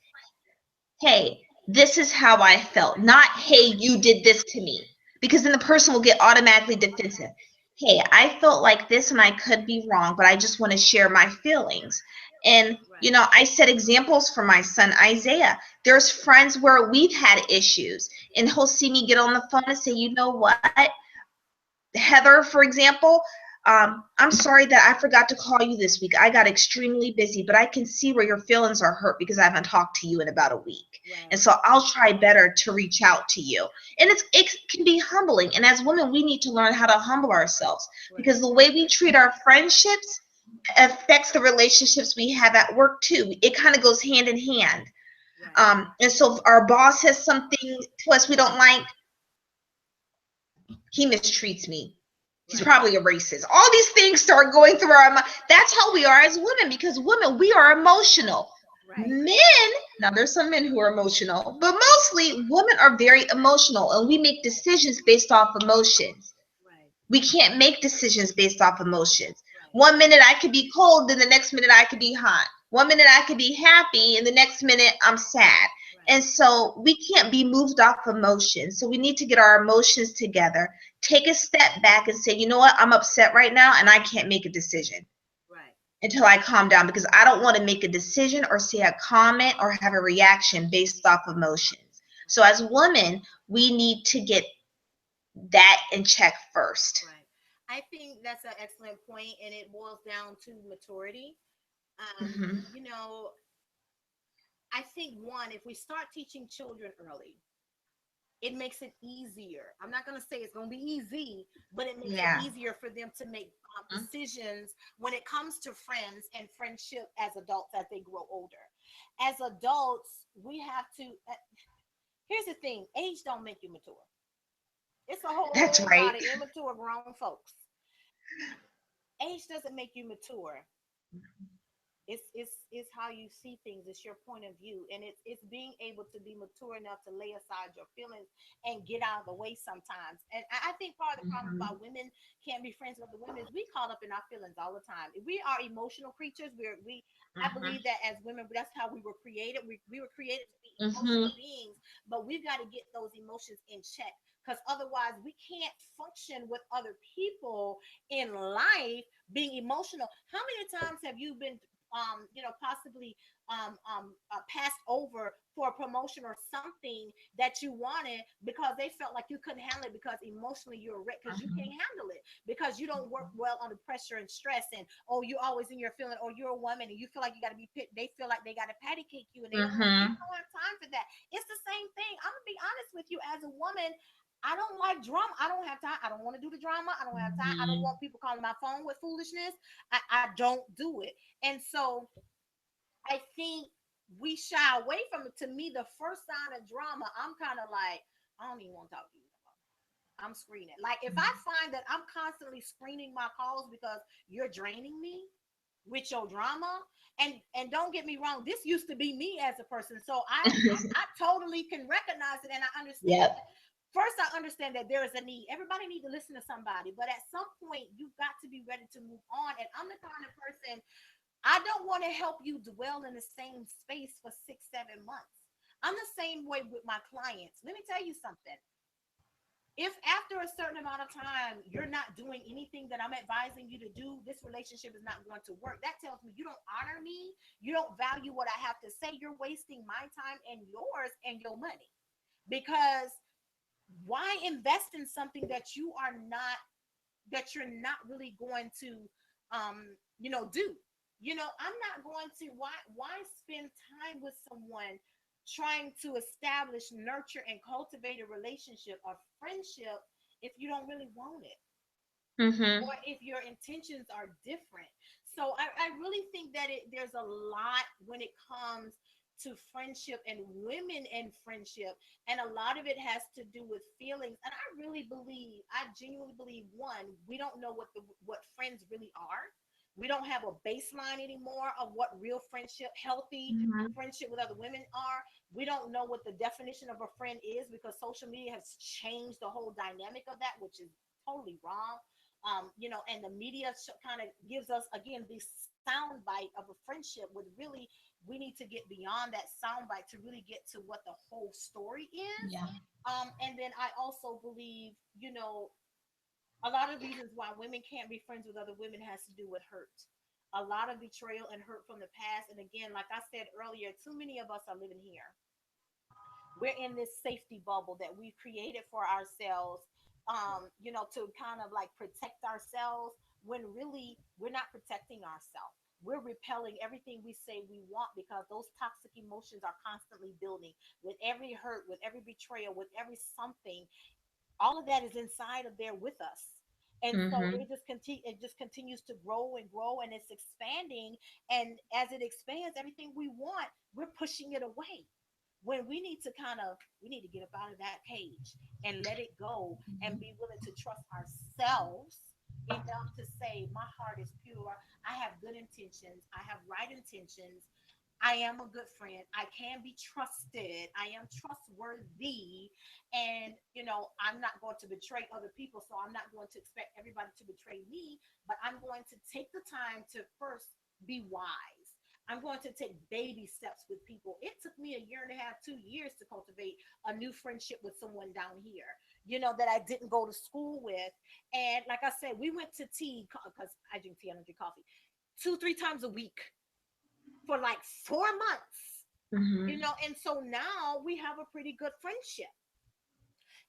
hey, this is how I felt, not, hey, you did this to me. Because then the person will get automatically defensive. Hey, I felt like this and I could be wrong, but I just want to share my feelings. And, right, I set examples for my son, Isaiah. There's friends where we've had issues, and he'll see me get on the phone and say, you know what? Heather, for example, I'm sorry that I forgot to call you this week. I got extremely busy, but I can see where your feelings are hurt because I haven't talked to you in about a week. And right, so I'll try better to reach out to you. And it can be humbling. And as women, we need to learn how to humble ourselves right, because the way we treat our friendships affects the relationships we have at work too. It kind of goes hand in hand. right, And so if our boss says something to us we don't like, he mistreats me. He's right, probably a racist. All these things start going through our mind. That's how we are as women because women, we are emotional. right, Men, now there's some men who are emotional, but mostly women are very emotional and we make decisions based off emotions. right, We can't make decisions based off emotions. right, 1 minute I could be cold, then the next minute I could be hot. 1 minute I could be happy, and the next minute I'm sad. right, And so we can't be moved off emotions. So we need to get our emotions together, take a step back and say, you know what, I'm upset right now and I can't make a decision right. until I calm down because I don't want to make a decision or say a comment or have a reaction based off emotions. So Right. as women, we need to get that in check first. Right. I think that's an excellent point, and it boils down to maturity. Mm-hmm. You know, I think one, if we start teaching children early, it makes it easier. I'm not going to say it's going to be easy, but it makes it Yeah. easier for them to make decisions when it comes to friends and friendship as adults as they grow older. As adults, we have to. Here's the thing: age don't make you mature. It's a That's whole right. lot of immature grown folks. Age doesn't make you mature. It's how you see things. It's your point of view, and it's being able to be mature enough to lay aside your feelings and get out of the way sometimes. And I think part of the problem Mhm. about women can't be friends with other women is we caught up in our feelings all the time. We are emotional creatures. We I Mhm. believe that as women, that's how we were created. We were created to be Mhm. emotional beings, but we've got to get those emotions in check, because otherwise we can't function with other people in life being emotional. How many times have you been possibly passed over for a promotion or something that you wanted because they felt like you couldn't handle it, because emotionally you're wrecked, because you can't Mhm. handle it, because you don't work well under pressure and stress, and oh, you're always in your feeling, or you're a woman and you feel like you got to be picked. They feel like they got to patty cake you, and they don't have Mhm. people don't have time for that. It's the same thing. I'm gonna be honest with you. As a woman, I don't like drama. I don't have time. I don't want to do the drama. I don't have time. I don't Mhm. want people calling my phone with foolishness. I don't do it. And so I think we shy away from it. To me, the first sign of drama, I'm kind of like, I don't even want to talk to you no more. I'm screening. Like if I find that I'm constantly screening my calls because you're draining me with your drama, and don't get me wrong, this used to be me as a person. So I totally can recognize it, and I understand Yep. it. First, I understand that there is a need. Everybody need to listen to somebody, but at some point, you've got to be ready to move on. And I'm the kind of person, I don't want to help you dwell in the same space for 6, 7 months. I'm the same way with my clients. Let me tell you something. If after a certain amount of time you're not doing anything that I'm advising you to do, this relationship is not going to work. That tells me you don't honor me. You don't value what I have to say. You're wasting my time and yours and your money. Because why invest in something that you're not really going to do. I'm not going to, why spend time with someone trying to establish, nurture, and cultivate a relationship or friendship if you don't really want it, Mhm. or if your intentions are different. So I really think that there's a lot when it comes to friendship and women and friendship, and a lot of it has to do with feelings. And I genuinely believe, one, we don't know what friends really are. We don't have a baseline anymore of what real friendship, healthy Mhm. friendship with other women are. We don't know what the definition of a friend is, because social media has changed the whole dynamic of that, which is totally wrong. And the media kind of gives us again this sound bite of a friendship, with really we need to get beyond that sound bite to really get to what the whole story is. Yeah. And then I also believe, a lot of reasons why women can't be friends with other women has to do with hurt. A lot of betrayal and hurt from the past. And again, like I said earlier, too many of us are living here. We're in this safety bubble that we've created for ourselves, to kind of like protect ourselves, when really we're not protecting ourselves. We're repelling everything we say we want, because those toxic emotions are constantly building with every hurt, with every betrayal, with every something. All of that is inside of there with us. And so Mhm. it just continues to grow and grow, and it's expanding. And as it expands, everything we want, we're pushing it away, when we need to get up out of that cage and let it go, and be willing to trust ourselves enough to say, my heart is pure, I have good intentions, I have right intentions, I am a good friend, I can be trusted, I am trustworthy, and I'm not going to betray other people, so I'm not going to expect everybody to betray me, but I'm going to take the time to first be wise. I'm going to take baby steps with people. It took me a year and a half, 2 years to cultivate a new friendship with someone down here, that I didn't go to school with. And like I said, we went to tea, because I drink tea, I don't drink coffee, 2, 3 times a week for like 4 months. Mhm. And so now we have a pretty good friendship.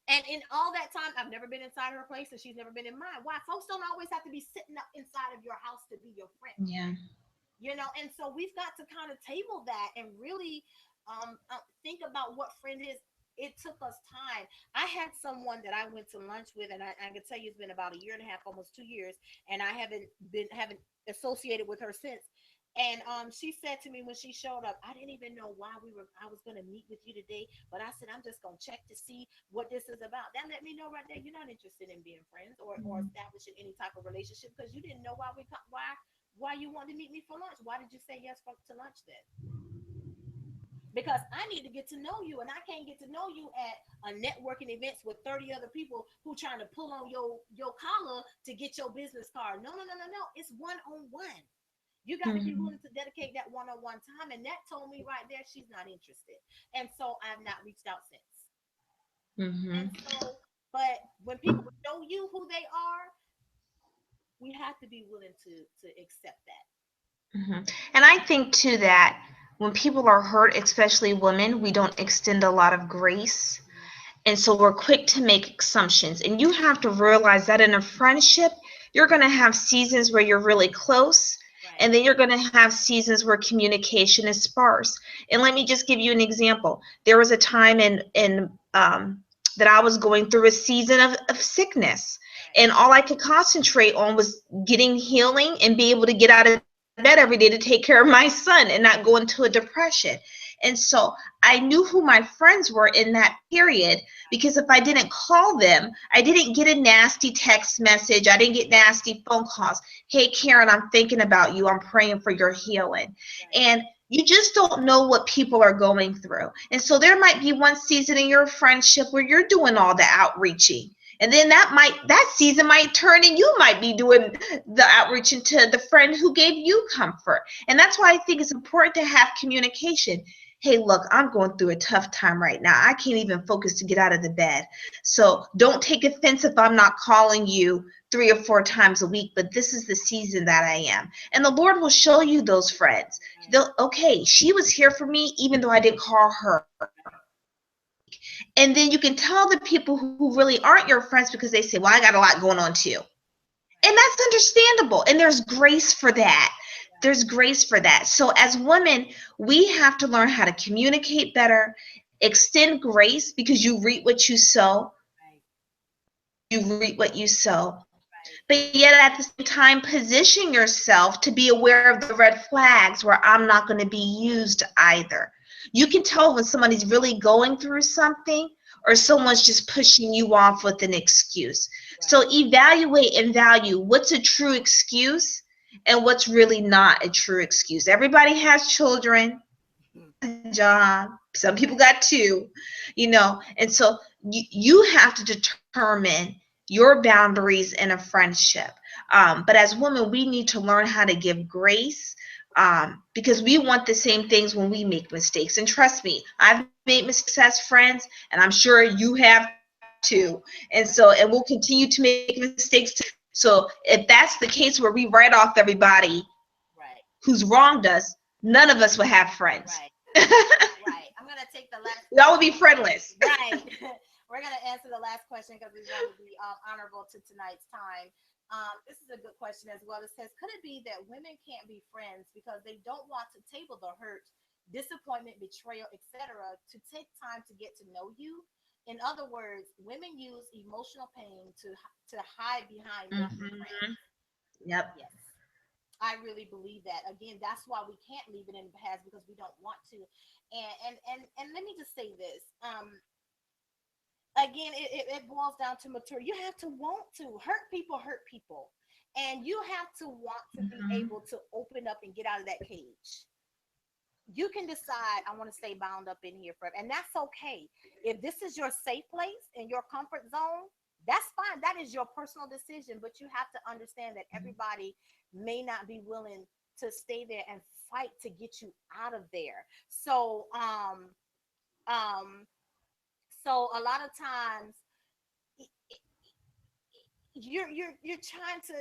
And in all that time, I've never been inside her place, and she's never been in mine. Why? Folks don't always have to be sitting up inside of your house to be your friend. Yeah. And so we've got to kind of table that and really think about what friend is. It took us time. I had someone that I went to lunch with, and I can tell you it's been about a year and a half, almost 2 years, and I haven't associated with her since. And she said to me when she showed up, I didn't even know why I was going to meet with you today, but I said I'm just going to check to see what this is about. That let me know right there you're not interested in being friends, or establishing any type of relationship, because you didn't know why Why you want to meet me for lunch? Why did you say yes to lunch then? Because I need to get to know you, and I can't get to know you at a networking events with 30 other people who trying to pull on your collar to get your business card. No, no, no, no, no. It's one on one. You got to be Mhm. willing to dedicate that one on one time. And that told me right there she's not interested. And so I've not reached out since. And Mhm. so, but when people show you who they are, we have to be willing to accept that. Mhm. And I think too that when people are hurt, especially women, we don't extend a lot of grace. Mhm. And so we're quick to make assumptions. And you have to realize that in a friendship, you're going to have seasons where you're really close, Right. and then you're going to have seasons where communication is sparse. And let me just give you an example. There was a time that I was going through a season of sickness. Right. And all I could concentrate on was getting healing and be able to get out of bed every day to take care of my son and not go into a depression. And so I knew who my friends were in that period because if I didn't call them, I didn't get a nasty text message. I didn't get nasty phone calls. Hey, Karen, I'm thinking about you. I'm praying for your healing. Right. And you just don't know what people are going through. And so there might be one season in your friendship where you're doing all the outreaching. And then that season might turn and you might be doing the outreaching to the friend who gave you comfort. And that's why I think it's important to have communication. Hey, look, I'm going through a tough time right now. I can't even focus to get out of the bed. So don't take offense if I'm not calling you 3 or 4 times a week, but this is the season that I am. And the Lord will show you those friends. Right. Okay, she was here for me even though I didn't call her. And then you can tell the people who really aren't your friends because they say, well, I got a lot going on too. And Right. that's understandable. And there's grace for that. Right. There's grace for that. So, as women, we have to learn how to communicate better, extend grace because you reap what you sow. Right. You reap what you sow. Right. But yet, at the same time, position yourself to be aware of the red flags where I'm not going to be used either. You can tell when somebody's really going through something or Right. someone's just pushing you off with an excuse. So Right. evaluate and value what's a true excuse and what's really not a true excuse. Everybody has children, Mhm. everybody has a job, some people Right. got two, and so you have to determine your boundaries in a friendship. But as women, we need to learn how to give grace, because we want the same things when we make mistakes. And trust me, I've made mistakes as friends, and I'm sure you have too. And Right. so, and we'll continue to make mistakes too. So if that's the case where we write off everybody Right. who's wronged us, none of us would have friends. Right. Right. I'm gonna take the last We all would question. be friendless. Right. We're gonna answer the last question because we want to be honorable to tonight's time. This is a good question as well. It says, could it be that women can't be friends because they don't want to table the hurt, disappointment, betrayal, etc., to take time to get to know you? In other words, women use emotional pain to hide behind making Hmm. friends. Yep. Yes. I really believe that. Again, that's why we can't leave it in the past because we don't want to. And let me just say this. Again, it boils down to maturity. You have to want to. Hurt people. And you have to want to be Hmm. able to open up and get out of that cage. You can decide, I want to stay bound up in here forever. And that's okay. If this is your safe place and your comfort zone, that's fine. That is your personal decision. But you have to understand that everybody may not be willing to stay there and fight to get you out of there. Um, so a lot of times you're trying to,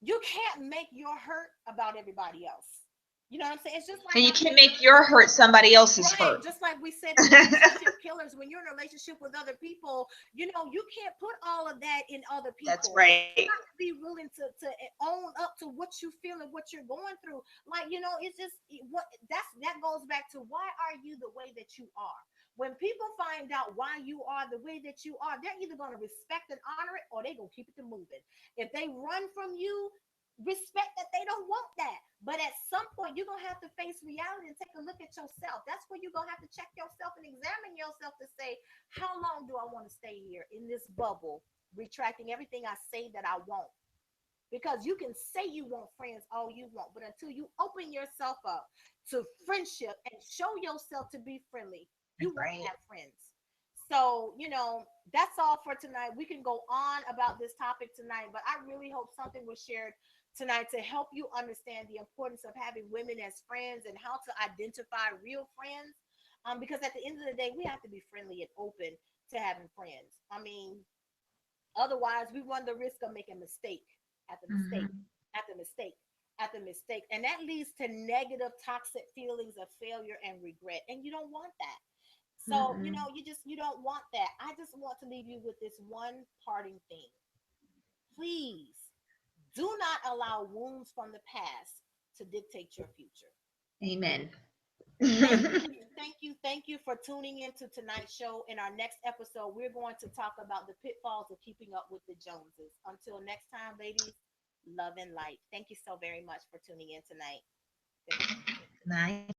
you can't make your hurt about everybody else. You know what I'm saying? It's just like And you I can't say, make your hurt somebody else's right, hurt. just like we said, relationship killers. When you're in a relationship with other people, you can't put all of that in other That's people. right. You have to be willing to own up to what you feel and what you're going through. Like, it's just what that goes back to, why are you the way that you are? When people find out why you are the way that you are, they're either going to respect and honor it, or they're going to keep it to moving. If they run from you, respect that they don't want that. But at some point, you're going to have to face reality and take a look at yourself. That's where you're going to have to check yourself and examine yourself to say, how long do I want to stay here in this bubble, retracting everything I say that I won't? Because you can say you want friends all you want, but until you open yourself up to friendship and show yourself to be friendly, you won't Right. have friends. So, that's all for tonight. We can go on about this topic tonight, but I really hope something was shared tonight to help you understand the importance of having women as friends and how to identify real friends. Because at the end of the day, we have to be friendly and open to having friends. I mean, otherwise, we run the risk of making mistake after mistake Hmm. after mistake after mistake, and that leads to negative, toxic feelings of failure and regret. And you don't want that. So Hmm. you don't want that. I just want to leave you with this one parting thing. Please do not allow wounds from the past to dictate your future. Amen. Thank you for tuning into tonight's show. In our next episode, we're going to talk about the pitfalls of keeping up with the Joneses. Until next time, ladies, love and light. Thank you so very much for tuning in tonight. Good night. Night.